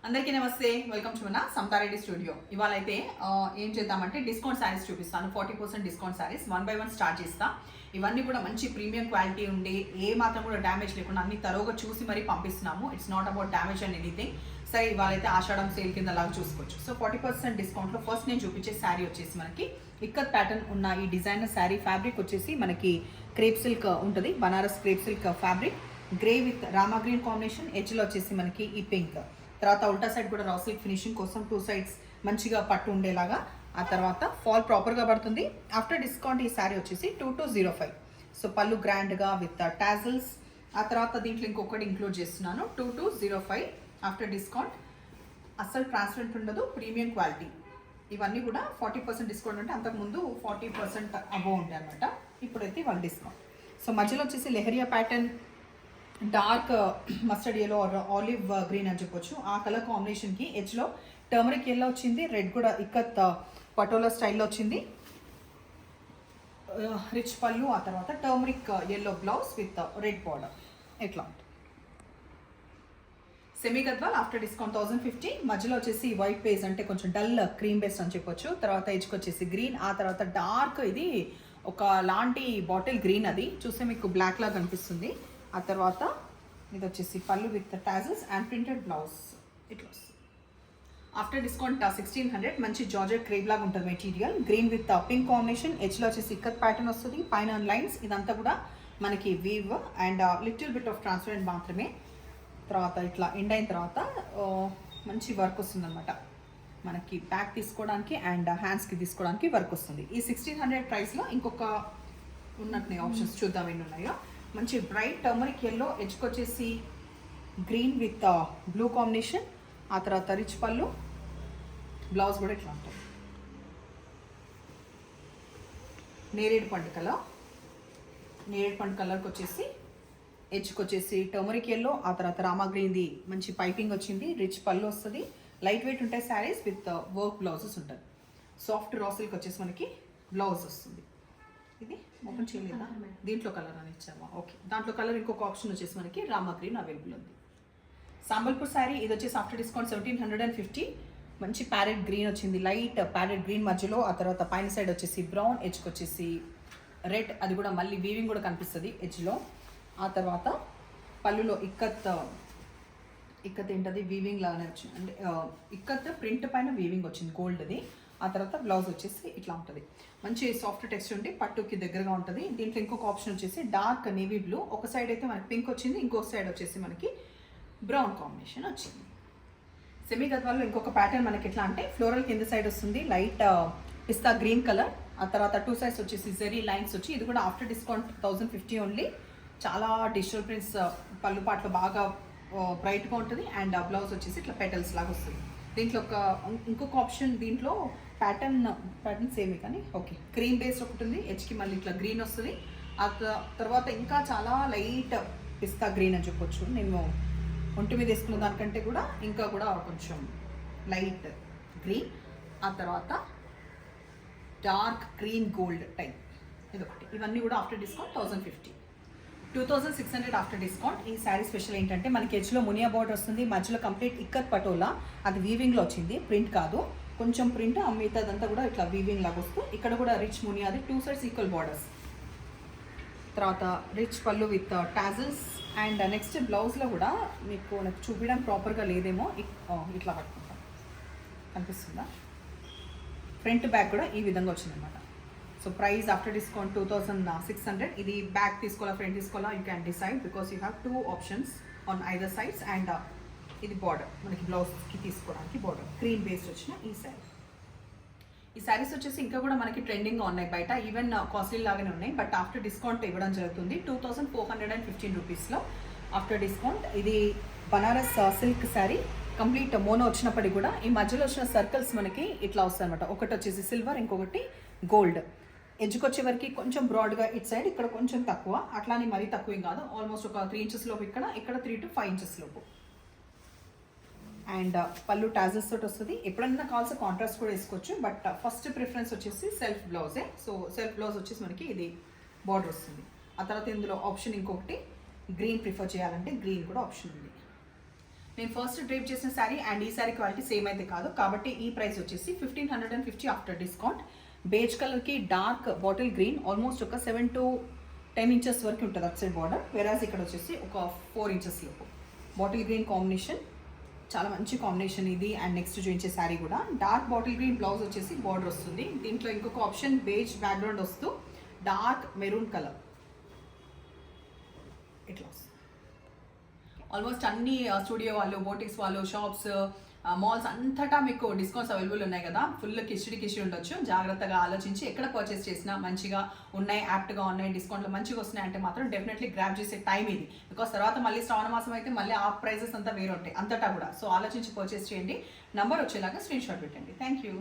అందరికీ నమస్తే, welcome to మన సమతారెడ్డి స్టూడియో. ఇవాళ అయితే ఏం చేద్దామంటే డిస్కౌంట్ శారీస్ చూపిస్తాను. 40% డిస్కౌంట్ శారీస్ 1 by 1 స్టార్ట్ చేస్తా. ఇవన్నీ కూడా మంచి ప్రీమియం క్వాలిటీ ఉండి ఏ మాత్రం కూడా డ్యామేజ్ లేకుండా అన్ని తరోగా చూసి మరీ పంపిస్తున్నాము. It's not about damage and anything. సరే, ఇవాళ అయితే ఆషాఢం సేల్ కింద లాగా చూసుకోవచ్చు. సో 40% డిస్కౌంట్లో ఫస్ట్ నేను చూపించే శారీ వచ్చేసి మనకి ఇక్కత్ ప్యాటర్న్ ఉన్న ఈ డిజైనర్ శారీ. ఫ్యాబ్రిక్ వచ్చేసి మనకి క్రేప్ సిల్క్ ఉంటుంది, Banaras crepe silk fabric. Grey with Rama green combination. ఎడ్జ్లో వచ్చేసి మనకి ఈ పింక్. తర్వాత ఉల్టా సైడ్ కూడా రా సిల్క్ ఫినిషింగ్ కోసం 2 sides మంచిగా పట్టు ఉండేలాగా. ఆ తర్వాత ఫాల్ ప్రాపర్గా పడుతుంది. ఆఫ్టర్ డిస్కౌంట్ ఈ శారీ వచ్చేసి 2205. సో పళ్ళు గ్రాండ్గా విత్ టాజిల్స్. ఆ తర్వాత దీంట్లో ఇంకొకటి ఇంక్లూడ్ చేస్తున్నాను 2205. ఆఫ్టర్ డిస్కౌంట్ అస్సలు ట్రాన్స్పరెంట్ ఉండదు, ప్రీమియం క్వాలిటీ. ఇవన్నీ కూడా 40% డిస్కౌంట్ అంటే అంతకుముందు 40% అబోవ్ ఉంటాయి అనమాట. ఇప్పుడైతే 1 డిస్కౌంట్. సో మధ్యలో వచ్చేసి lehariya pattern, dark mustard yellow or olive green అని చెప్పొచ్చు. ఆ కలర్ కాంబినేషన్కి ఎడ్జ్లో టర్మరిక్ ఎల్లో వచ్చింది, రెడ్ కూడా ఇక్కత్ పటోలా స్టైల్లో వచ్చింది. రిచ్ పళ్ళు, ఆ తర్వాత turmeric yellow blouse with red border. ఎట్లా ఉంటుంది సెమీ గద్వాల్. After discount 1050. మధ్యలో వచ్చేసి వైట్ బేస్ అంటే కొంచెం డల్ క్రీమ్ బేస్ అని చెప్పొచ్చు. తర్వాత ఎడ్జ్కి వచ్చేసి గ్రీన్, ఆ తర్వాత డార్క్ ఇది ఒక లాంటి బాటిల్ గ్రీన్, అది చూస్తే మీకు బ్లాక్ లాగా కనిపిస్తుంది. ఆ తర్వాత ఇది వచ్చేసి పళ్ళు with tassels and printed blouse. ఇట్లా వస్తుంది. After discount 1600. మంచి జార్జెట్ క్రేప్ లాగా ఉంటుంది material. Green with pink combination. ఎడ్జ్లో వచ్చేసి ఇక్కత్ ప్యాటర్న్ వస్తుంది, పైన లైన్స్. ఇదంతా కూడా మనకి weave and little bit of transparent మాత్రమే. తర్వాత ఇట్లా ఎండ్ అయిన తర్వాత మంచి వర్క్ వస్తుంది అనమాట. మనకి బ్యాక్ తీసుకోవడానికి అండ్ హ్యాండ్స్కి తీసుకోవడానికి వర్క్ వస్తుంది. ఈ 1600 ప్రైస్లో ఇంకొక ఉన్నట్టున్నాయి ఆప్షన్స్, చూద్దాం ఎన్ని ఉన్నాయో. మంచి బ్రైట్ టర్మరిక్ ఎల్లో, ఎడ్జ్కి వచ్చేసి గ్రీన్ విత్ బ్లూ కాంబినేషన్. ఆ తర్వాత రిచ్ పళ్ళు, బ్లౌజ్ కూడా ఇట్లా ఉంటుంది. నేరేడు పండు కలర్. నేరేడు పండు కలర్కి వచ్చేసి ఎడ్జ్కి వచ్చేసి టర్మరిక్ ఎల్లో, ఆ తర్వాత రామా గ్రీన్ది మంచి పైపింగ్ వచ్చింది. రిచ్ పళ్ళు వస్తుంది. లైట్ వెయిట్ ఉంటాయి శారీస్ విత్ వర్క్ బ్లౌజెస్ ఉంటుంది. సాఫ్ట్ రా సిల్క్ వచ్చేసి మనకి బ్లౌజ్ వస్తుంది. ఇది ఓపెన్ చేయలేదా, దీంట్లో కలర్ అని ఇచ్చామా? ఓకే, దాంట్లో కలర్ ఇంకొక ఆప్షన్ వచ్చేసి మనకి రామా గ్రీన్ అవైలబుల్ ఉంది. సాంబల్పూర్ శారీ ఇది వచ్చేసి ఆఫ్టర్ డిస్కౌంట్ 1750. మంచి ప్యారెట్ గ్రీన్ వచ్చింది, లైట్ ప్యారెట్ గ్రీన్ మధ్యలో. ఆ తర్వాత పైన సైడ్ వచ్చేసి బ్రౌన్, ఎడ్జ్కి వచ్చేసి రెడ్, అది కూడా మళ్ళీ వీవింగ్ కూడా కనిపిస్తుంది ఎడ్జ్లో. ఆ తర్వాత పళ్ళులో ఇక్కత్ ఏంటది వీవింగ్ లాగానే వచ్చింది, అంటే ఇక్కత్ ప్రింట్ పైన వీవింగ్ వచ్చింది గోల్డ్ది. ఆ తర్వాత బ్లౌజ్ వచ్చేసి ఇట్లా ఉంటుంది. మంచి సాఫ్ట్ టెక్స్చర్ ఉండి పట్టుకి దగ్గరగా ఉంటుంది. దీంట్లో ఇంకొక ఆప్షన్ వచ్చేసి డార్క్ నేవీ బ్లూ. ఒక సైడ్ అయితే మనకి పింక్ వచ్చింది, ఇంకొక సైడ్ వచ్చేసి మనకి బ్రౌన్ కాంబినేషన్ వచ్చింది. సెమీ గద్వాల్లో ఇంకొక ప్యాటర్న్ మనకి ఎట్లా అంటే ఫ్లోరల్ కింద సైడ్ వస్తుంది, లైట్ పిస్తా గ్రీన్ కలర్. ఆ తర్వాత 2 sides వచ్చేసి జెరీ లైన్స్ వచ్చి, ఇది కూడా ఆఫ్టర్ డిస్కౌంట్ 1050 ఓన్లీ. చాలా డిజిటల్ ప్రింట్స్, పళ్ళు పాటలు బాగా బ్రైట్గా ఉంటుంది. అండ్ బ్లౌజ్ వచ్చేసి ఇట్లా పెటల్స్ లాగా వస్తుంది. దీంట్లో ఇంకొక ఆప్షన్, దీంట్లో ప్యాటర్న్ సేమే కానీ ఓకే, క్రీమ్ బేస్ ఒకటి ఉంది, ఎడ్జ్కి మళ్ళీ ఇట్లా గ్రీన్ వస్తుంది. ఆ తర్వాత ఇంకా చాలా లైట్ పిస్తా గ్రీన్ అని చెప్పొచ్చు. నేను ఒంటి మీద వేసుకున్న దానికంటే కూడా ఇంకా కూడా కొంచెం లైట్ గ్రీన్. ఆ తర్వాత డార్క్ గ్రీన్ గోల్డ్ టైప్ ఇదొకటి. ఇవన్నీ కూడా ఆఫ్టర్ డిస్కౌంట్ 1050. 2600 after discount. ఈ శారీ స్పెషల్ ఏంటంటే మనకి ఎడ్జ్లో మునియా బార్డర్ వస్తుంది, మధ్యలో కంప్లీట్ ఇక్కత్ పటోలా, అది వీవింగ్లో వచ్చింది, ప్రింట్ కాదు, కొంచెం ప్రింట్. మిగతాదంతా కూడా ఇట్లా వీవింగ్ లాగా వస్తూ, ఇక్కడ కూడా రిచ్ మునియాది 2 sides ఈక్వల్ బార్డర్స్. తర్వాత రిచ్ పళ్ళు విత్ టాజల్స్. అండ్ నెక్స్ట్ బ్లౌజ్లో కూడా నాకు చూపించడానికి ప్రాపర్గా లేదేమో, ఇట్లా పట్టుకుంటాం, కనిపిస్తుందా? ఫ్రంట్ బ్యాక్ కూడా ఈ విధంగా వచ్చిందనమాట. So price after discount 2600. ఇది బ్యాక్ తీసుకోవాలా ఫ్రంట్ తీసుకోవాలా, you can decide because you have 2 options on either sides. And ఇది బార్డర్ మనకి బ్లౌజ్కి తీసుకోవడానికి బార్డర్ క్రీమ్ బేస్డ్ వచ్చిన ఈ శారీ. ఈ శారీస్ వచ్చేసి ఇంకా కూడా మనకి ట్రెండింగ్గా ఉన్నాయి బయట, ఈవెన్ కాస్ట్లీ లాగానే ఉన్నాయి. బట్ ఆఫ్టర్ డిస్కౌంట్ ఇవ్వడం జరుగుతుంది 2415 రూపీస్లో ఆఫ్టర్ డిస్కౌంట్. ఇది Banaras silk sari, complete mono వచ్చినప్పటికీ కూడా ఈ మధ్యలో వచ్చిన సర్కిల్స్ మనకి ఇట్లా వస్తాయి అనమాట. ఒకటి వచ్చేసి సిల్వర్, ఇంకొకటి గోల్డ్. ఎడ్జ్కి వచ్చే వరకు కొంచెం బ్రాడ్గా ఇట్ సైడ్, ఇక్కడ కొంచెం తక్కువ, అట్లానే మరీ తక్కువ కాదు, ఆల్మోస్ట్ ఒక 3 inches లోపు, ఇక్కడ 3 to 5 inches లోపు. అండ్ పళ్ళు టాజల్స్ తోటి వస్తుంది. ఎప్పుడైనా కావాల్సిన కాంట్రాస్ట్ కూడా వేసుకోవచ్చు, బట్ ఫస్ట్ ప్రిఫరెన్స్ వచ్చేసి సెల్ఫ్ బ్లౌజే. సో సెల్ఫ్ బ్లౌజ్ వచ్చేసి మనకి ఇది బార్డర్ వస్తుంది. ఆ తర్వాత ఇందులో ఆప్షన్ ఇంకొకటి గ్రీన్ ప్రిఫర్ చేయాలంటే గ్రీన్ కూడా ఆప్షన్ ఉంది. నేను ఫస్ట్ డ్రైప్ చేసిన శారీ అండ్ ఈ శారీ క్వాలిటీ సేమ్ అయితే కాదు, కాబట్టి ఈ ప్రైస్ వచ్చేసి 1550 ఆఫ్టర్ డిస్కౌంట్. బేజ్ కలర్కి డార్క్ బాటిల్ గ్రీన్ ఆల్మోస్ట్ ఒక 7 to 10 ఇంచెస్ వరకు ఉంటుంది అట్ సైడ్ బార్డర్, వెరాజ్ ఇక్కడ వచ్చేసి ఒక 4 ఇంచెస్ లోపు. బాటిల్ గ్రీన్ కాంబినేషన్ చాలా మంచి కాంబినేషన్ ఇది. అండ్ నెక్స్ట్ చూపించే శారీ కూడా డార్క్ బాటిల్ గ్రీన్ బ్లౌజ్ వచ్చేసి బార్డర్ వస్తుంది. దీంట్లో ఇంకొక ఆప్షన్ బేజ్ బ్యాక్గ్రౌండ్ వస్తూ డార్క్ మెరూన్ కలర్ ఇట్లా వస్తుంది. ఆల్మోస్ట్ అన్ని స్టూడియో వాళ్ళు, బోటిక్స్ వాళ్ళు, షాప్స్, మాల్స్ అంతటా మీకు డిస్కౌంట్స్ అవైలబుల్ ఉన్నాయి కదా. ఫుల్ కిష్టి ఉండొచ్చు. జాగ్రత్తగా ఆలోచించి ఎక్కడ పర్చేస్ చేసినా మంచిగా ఉన్నాయి, యాప్ట్గా ఉన్నాయి, డిస్కౌంట్లో మంచిగా వస్తున్నాయి అంటే మాత్రం డెఫినెట్లీ గ్రాప్ చేసే టైం ఇది. బికాస్ తర్వాత మళ్ళీ శ్రావణ మాసం అయితే మళ్ళీ ఆ ప్రైజెస్ అంతా వేరే ఉంటాయి అంతటా కూడా. సో ఆలోచించి పర్చేస్ చేయండి. నంబర్ వచ్చేలాగా స్క్రీన్ షాట్ పెట్టండి. Thank you.